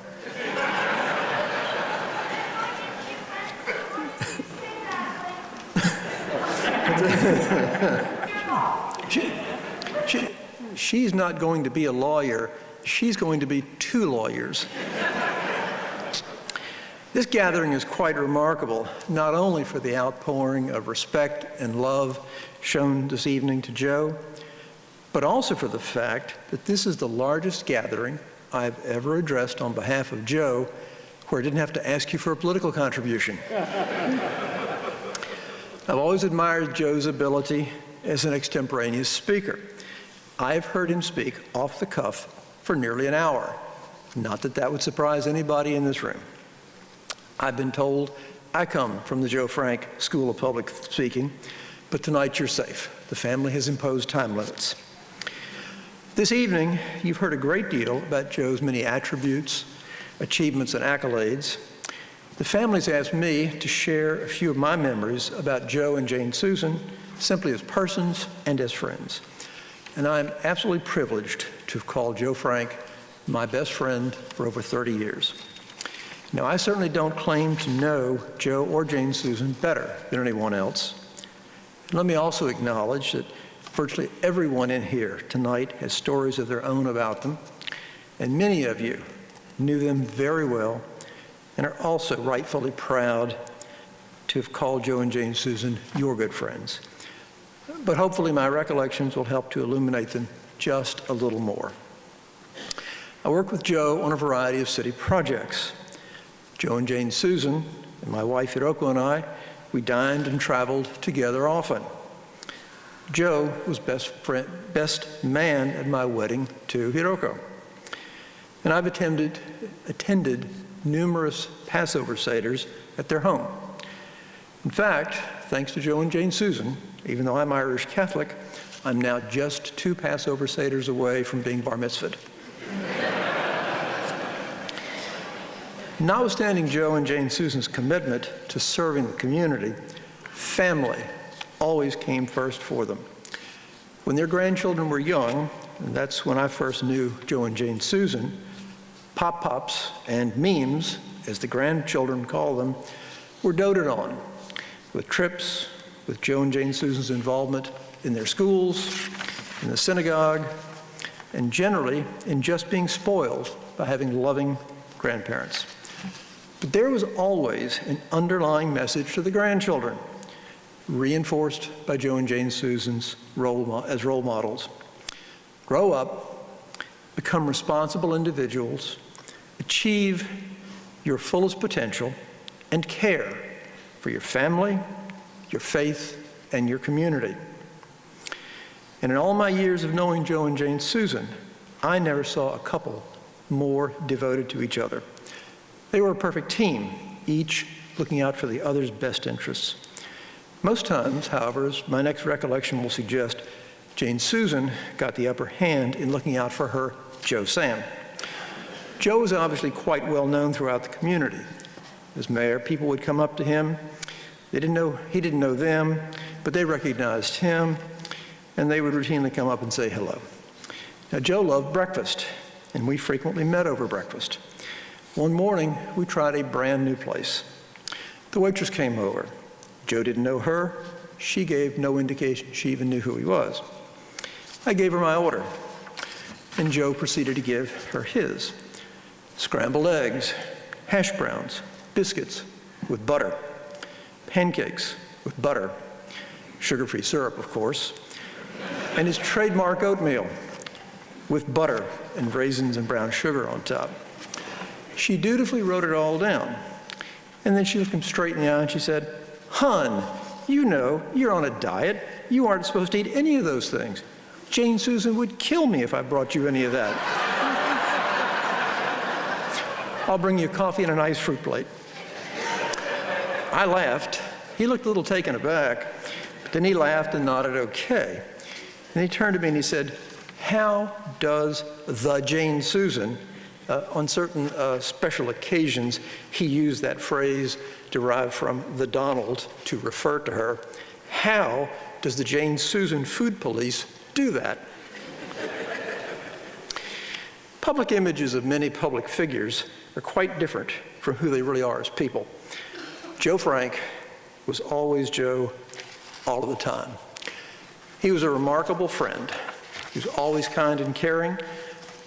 [SPEAKER 8] She's not going to be a lawyer. She's going to be 2 lawyers. This gathering is quite remarkable, not only for the outpouring of respect and love shown this evening to Joe, but also for the fact that this is the largest gathering I've ever addressed on behalf of Joe where I didn't have to ask you for a political contribution. I've always admired Joe's ability as an extemporaneous speaker. I've heard him speak off the cuff for nearly an hour. Not that that would surprise anybody in this room. I've been told I come from the Joe Frank School of Public Speaking, but tonight you're safe. The family has imposed time limits. This evening, you've heard a great deal about Joe's many attributes, achievements, and accolades. The family's asked me to share a few of my memories about Joe and Jane Susan, simply as persons and as friends. And I'm absolutely privileged to have called Joe Frank my best friend for over 30 years. Now, I certainly don't claim to know Joe or Jane Susan better than anyone else. Let me also acknowledge that virtually everyone in here tonight has stories of their own about them, and many of you knew them very well and are also rightfully proud to have called Joe and Jane Susan your good friends. But hopefully my recollections will help to illuminate them just a little more. I worked with Joe on a variety of city projects. Joe and Jane Susan and my wife Hiroko and I, we dined and traveled together often. Joe was best man at my wedding to Hiroko. And I've attended numerous Passover Seders at their home. In fact, thanks to Joe and Jane Susan, even though I'm Irish Catholic, I'm now just 2 Passover Seders away from being bar mitzvahed. Notwithstanding Joe and Jane Susan's commitment to serving the community, family always came first for them. When their grandchildren were young, and that's when I first knew Joe and Jane Susan, pop-pops and memes, as the grandchildren call them, were doted on, with trips, with Joe and Jane Susan's involvement in their schools, in the synagogue, and generally in just being spoiled by having loving grandparents. But there was always an underlying message to the grandchildren, reinforced by Joe and Jane Susan's as role models. Grow up, become responsible individuals, achieve your fullest potential, and care for your family, your faith, and your community. And in all my years of knowing Joe and Jane Susan, I never saw a couple more devoted to each other. They were a perfect team, each looking out for the other's best interests. Most times, however, as my next recollection will suggest, Jane Susan got the upper hand in looking out for her Joe Sam. Joe was obviously quite well known throughout the community. As mayor, people would come up to him. He didn't know them, but they recognized him, and they would routinely come up and say hello. Now, Joe loved breakfast, and we frequently met over breakfast. One morning, we tried a brand new place. The waitress came over. Joe didn't know her. She gave no indication she even knew who he was. I gave her my order, and Joe proceeded to give her his. Scrambled eggs, hash browns, biscuits with butter, pancakes with butter, sugar-free syrup, of course, and his trademark oatmeal with butter and raisins and brown sugar on top. She dutifully wrote it all down, and then she looked him straight in the eye and she said, "Hon, you know, you're on a diet. You aren't supposed to eat any of those things. Jane Susan would kill me if I brought you any of that. I'll bring you coffee and a nice fruit plate." I laughed. He looked a little taken aback, but then he laughed and nodded okay. And he turned to me and he said, "How does the Jane Susan," on certain special occasions, he used that phrase derived from the Donald to refer to her, "How does the Jane Susan Food Police do that?" Public images of many public figures are quite different from who they really are as people. Joe Frank was always Joe all of the time. He was a remarkable friend. He was always kind and caring,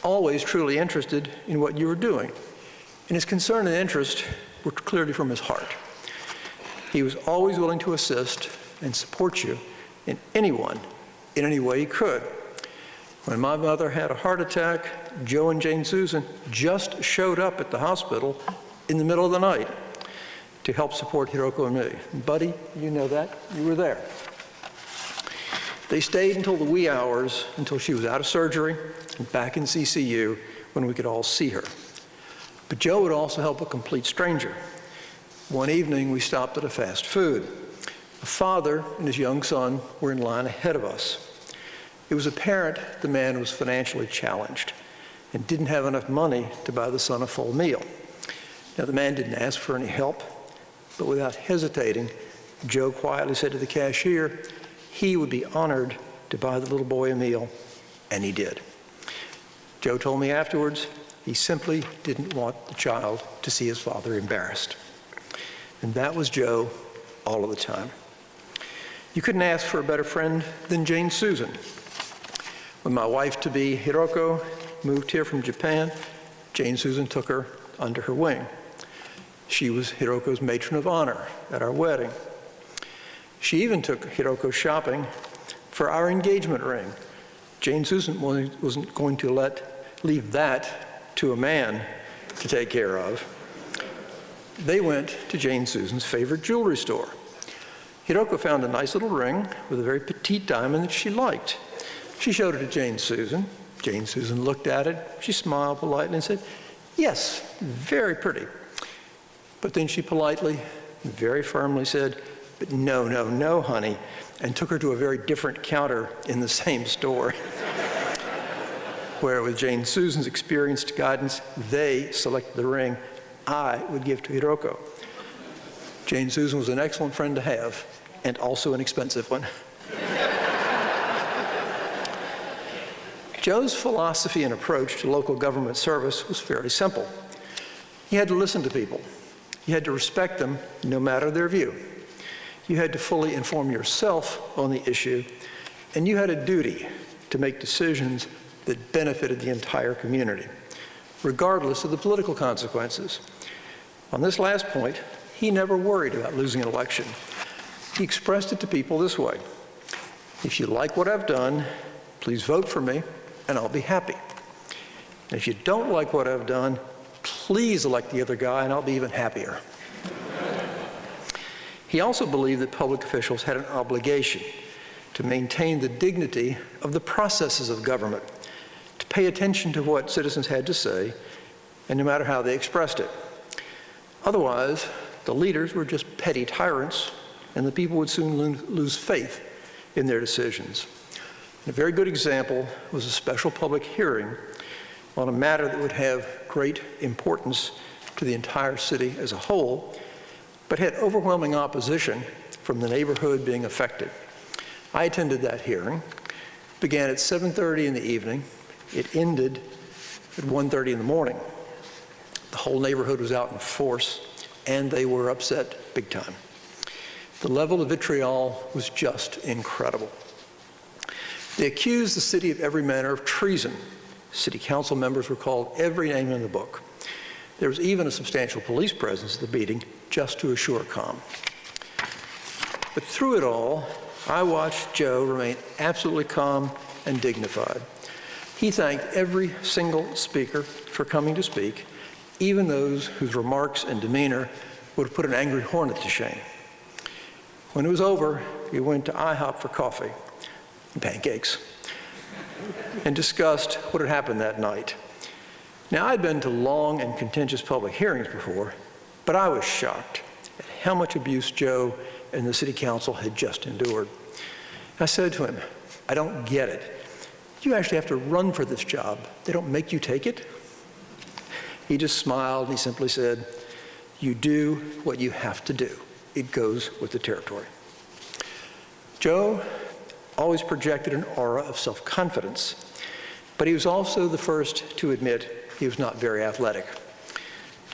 [SPEAKER 8] always truly interested in what you were doing. And his concern and interest were clearly from his heart. He was always willing to assist and support you in anyone, in any way he could. When my mother had a heart attack, Joe and Jane Susan just showed up at the hospital in the middle of the night to help support Hiroko and me. Buddy, you know that, you were there. They stayed until the wee hours, until she was out of surgery and back in CCU when we could all see her. But Joe would also help a complete stranger. One evening, we stopped at a fast food. A father and his young son were in line ahead of us. It was apparent the man was financially challenged and didn't have enough money to buy the son a full meal. Now, the man didn't ask for any help, but without hesitating, Joe quietly said to the cashier he would be honored to buy the little boy a meal, and he did. Joe told me afterwards he simply didn't want the child to see his father embarrassed. And that was Joe all of the time. You couldn't ask for a better friend than Jane Susan. When my wife-to-be, Hiroko, moved here from Japan, Jane Susan took her under her wing. She was Hiroko's matron of honor at our wedding. She even took Hiroko shopping for our engagement ring. Jane Susan wasn't going to leave that to a man to take care of. They went to Jane Susan's favorite jewelry store. Hiroko found a nice little ring with a very petite diamond that she liked. She showed it to Jane Susan. Jane Susan looked at it. She smiled politely and said, "Yes, very pretty." But then she politely, very firmly said, "But no, no, no, honey," and took her to a very different counter in the same store, where with Jane Susan's experienced guidance, they selected the ring I would give to Hiroko. Jane Susan was an excellent friend to have, and also an expensive one. Joe's philosophy and approach to local government service was fairly simple. You had to listen to people. You had to respect them no matter their view. You had to fully inform yourself on the issue, and you had a duty to make decisions that benefited the entire community, regardless of the political consequences. On this last point, he never worried about losing an election. He expressed it to people this way: "If you like what I've done, please vote for me, and I'll be happy. And if you don't like what I've done, please elect the other guy, and I'll be even happier." He also believed that public officials had an obligation to maintain the dignity of the processes of government, to pay attention to what citizens had to say, and no matter how they expressed it. Otherwise, the leaders were just petty tyrants, and the people would soon lose faith in their decisions. And a very good example was a special public hearing on a matter that would have great importance to the entire city as a whole, but had overwhelming opposition from the neighborhood being affected. I attended that hearing. It began at 7:30 in the evening. It ended at 1:30 in the morning. The whole neighborhood was out in force, and they were upset big time. The level of vitriol was just incredible. They accused the city of every manner of treason. City council members were called every name in the book. There was even a substantial police presence at the meeting just to assure calm. But through it all, I watched Joe remain absolutely calm and dignified. He thanked every single speaker for coming to speak, even those whose remarks and demeanor would have put an angry hornet to shame. When it was over, we went to IHOP for coffee and pancakes and discussed what had happened that night. Now, I'd been to long and contentious public hearings before, but I was shocked at how much abuse Joe and the city council had just endured. I said to him, "I don't get it. You actually have to run for this job. They don't make you take it?" He just smiled and he simply said, "You do what you have to do. It goes with the territory." Joe always projected an aura of self-confidence, but he was also the first to admit he was not very athletic.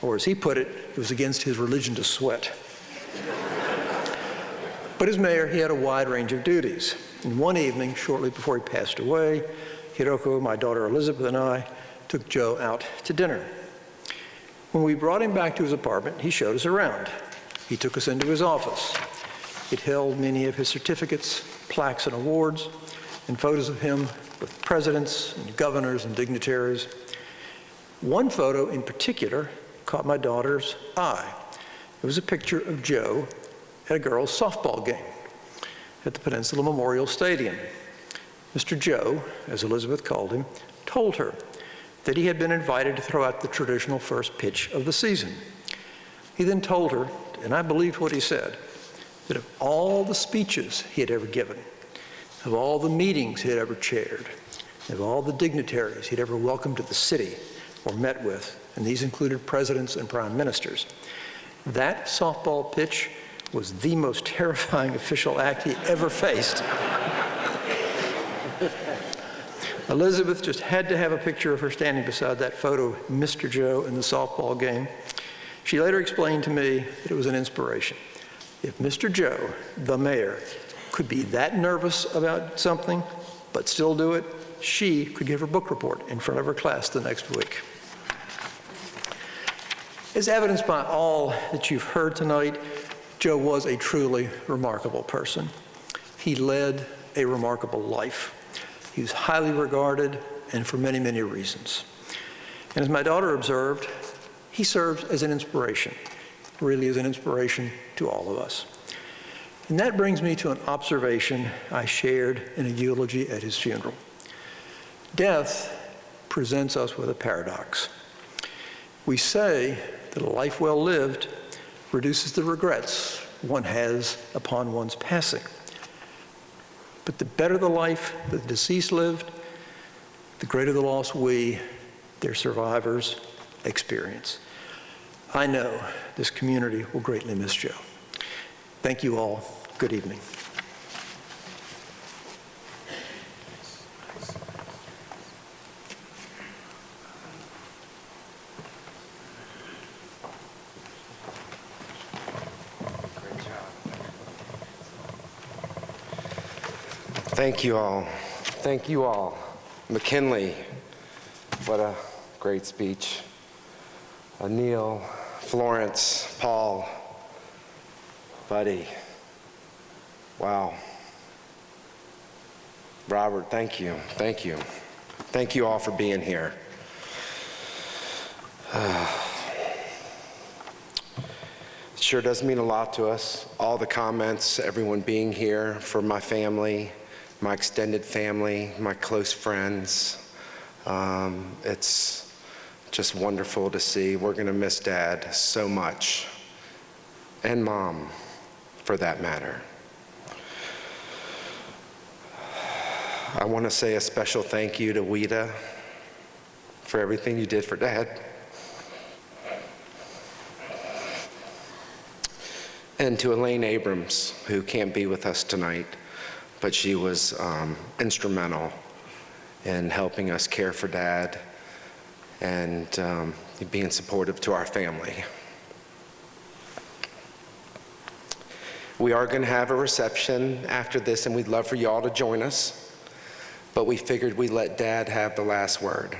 [SPEAKER 8] Or as he put it, it was against his religion to sweat. But as mayor, he had a wide range of duties. And one evening, shortly before he passed away, Hiroko, my daughter Elizabeth, and I took Joe out to dinner. When we brought him back to his apartment, he showed us around. He took us into his office. It held many of his certificates, plaques, and awards, and photos of him with presidents and governors and dignitaries. One photo in particular caught my daughter's eye. It was a picture of Joe at a girls' softball game at the Peninsula Memorial Stadium. Mr. Joe, as Elizabeth called him, told her that he had been invited to throw out the traditional first pitch of the season. He then told her, and I believed what he said, that of all the speeches he had ever given, of all the meetings he had ever chaired, of all the dignitaries he'd ever welcomed to the city, or met with, and these included presidents and prime ministers. That softball pitch was the most terrifying official act he ever faced. Elizabeth just had to have a picture of her standing beside that photo of Mr. Joe in the softball game. She later explained to me that it was an inspiration. If Mr. Joe, the mayor, could be that nervous about something, but still do it, she could give her book report in front of her class the next week. As evidenced by all that you've heard tonight, Joe was a truly remarkable person. He led a remarkable life. He was highly regarded, and for many, many reasons. And as my daughter observed, he serves as an inspiration, really as an inspiration to all of us. And that brings me to an observation I shared in a eulogy at his funeral. Death presents us with a paradox. We say that a life well lived reduces the regrets one has upon one's passing. But the better the life that the deceased lived, the greater the loss we, their survivors, experience. I know this community will greatly miss Joe. Thank you all. Good evening.
[SPEAKER 1] Thank you all. Thank you all. McKinley, what a great speech. Neil, Florence, Paul, Buddy. Wow. Robert, thank you. Thank you. Thank you all for being here. It sure does mean a lot to us. All the comments, everyone being here, for my family, my extended family, my close friends. It's just wonderful to see. We're going to miss Dad so much, and Mom, for that matter. I want to say a special thank you to Weta for everything you did for Dad. And to Elaine Abrams, who can't be with us tonight, but she was instrumental in helping us care for Dad and being supportive to our family. We are going to have a reception after this, and we'd love for y'all to join us, but we figured we'd let Dad have the last word.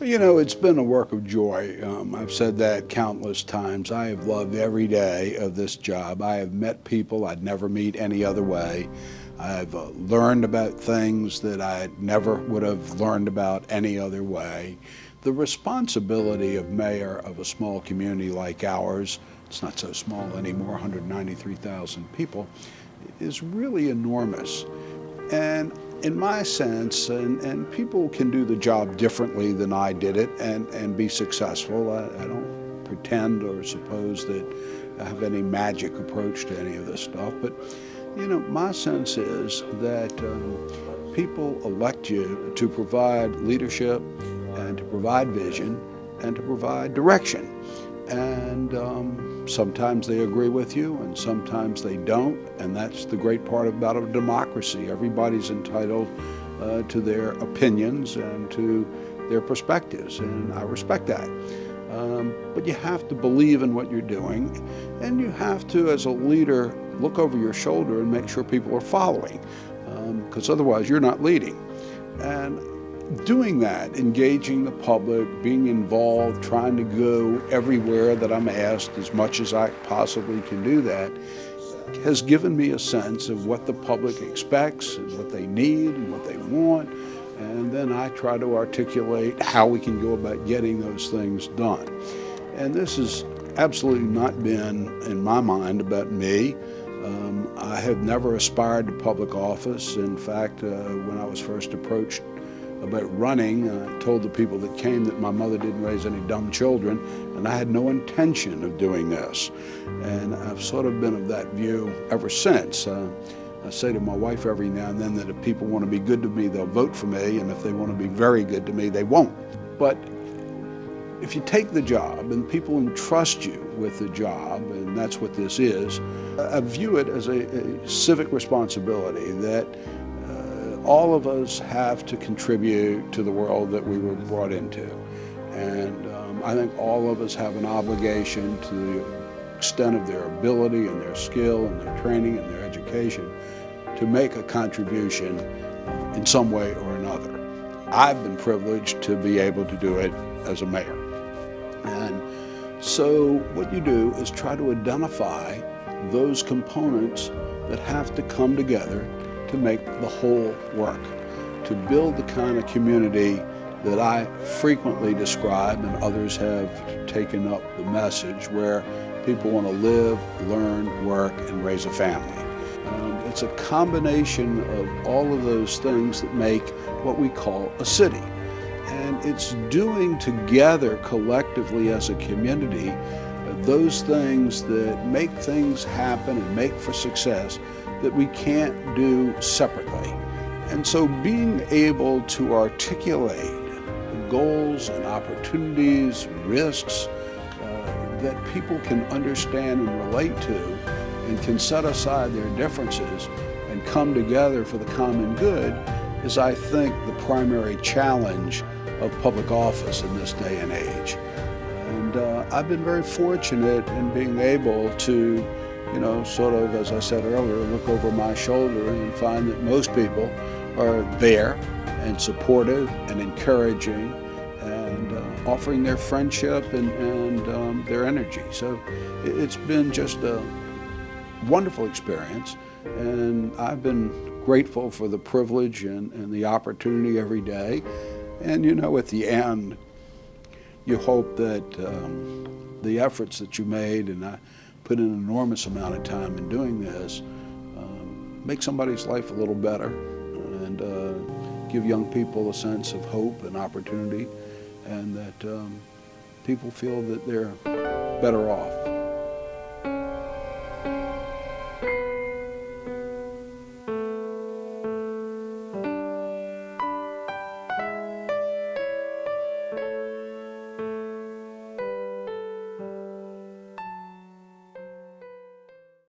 [SPEAKER 9] You know, it's been a work of joy. I've said that countless times. I have loved every day of this job. I have met people I'd never meet any other way. I've learned about things that I never would have learned about any other way. The responsibility of mayor of a small community like ours, it's not so small anymore, 193,000 people, is really enormous. And in my sense, and people can do the job differently than I did it and be successful. I don't pretend or suppose that I have any magic approach to any of this stuff, but you know, my sense is that people elect you to provide leadership and to provide vision and to provide direction. And sometimes they agree with you and sometimes they don't, and that's the great part about a democracy. Everybody's entitled to their opinions and to their perspectives, and I respect that. But you have to believe in what you're doing, and you have to, as a leader, look over your shoulder and make sure people are following, because otherwise you're not leading. And doing that, engaging the public, being involved, trying to go everywhere that I'm asked as much as I possibly can do that, has given me a sense of what the public expects and what they need and what they want. And then I try to articulate how we can go about getting those things done. And this has absolutely not been, in my mind, about me. I have never aspired to public office. In fact, when I was first approached about running. I told the people that came that my mother didn't raise any dumb children, and I had no intention of doing this. And I've sort of been of that view ever since. I say to my wife every now and then that if people want to be good to me, they'll vote for me, and if they want to be very good to me, they won't. But if you take the job and people entrust you with the job, and that's what this is, I view it as a civic responsibility that all of us have to contribute to the world that we were brought into. And I think all of us have an obligation to the extent of their ability and their skill and their training and their education to make a contribution in some way or another. I've been privileged to be able to do it as a mayor. And so what you do is try to identify those components that have to come together to make the whole work, to build the kind of community that I frequently describe, and others have taken up the message, where people want to live, learn, work, and raise a family. It's a combination of all of those things that make what we call a city. And it's doing together collectively as a community those things that make things happen and make for success that we can't do separately. And so being able to articulate goals and opportunities, risks that people can understand and relate to, and can set aside their differences and come together for the common good is, I think, the primary challenge of public office in this day and age. And I've been very fortunate in being able to, sort of, as I said earlier, look over my shoulder and find that most people are there and supportive and encouraging and offering their friendship and their energy. So it's been just a wonderful experience, and I've been grateful for the privilege and the opportunity every day. And at the end, you hope that the efforts that you made, and I put an enormous amount of time in doing this, make somebody's life a little better and give young people a sense of hope and opportunity, and that people feel that they're better off.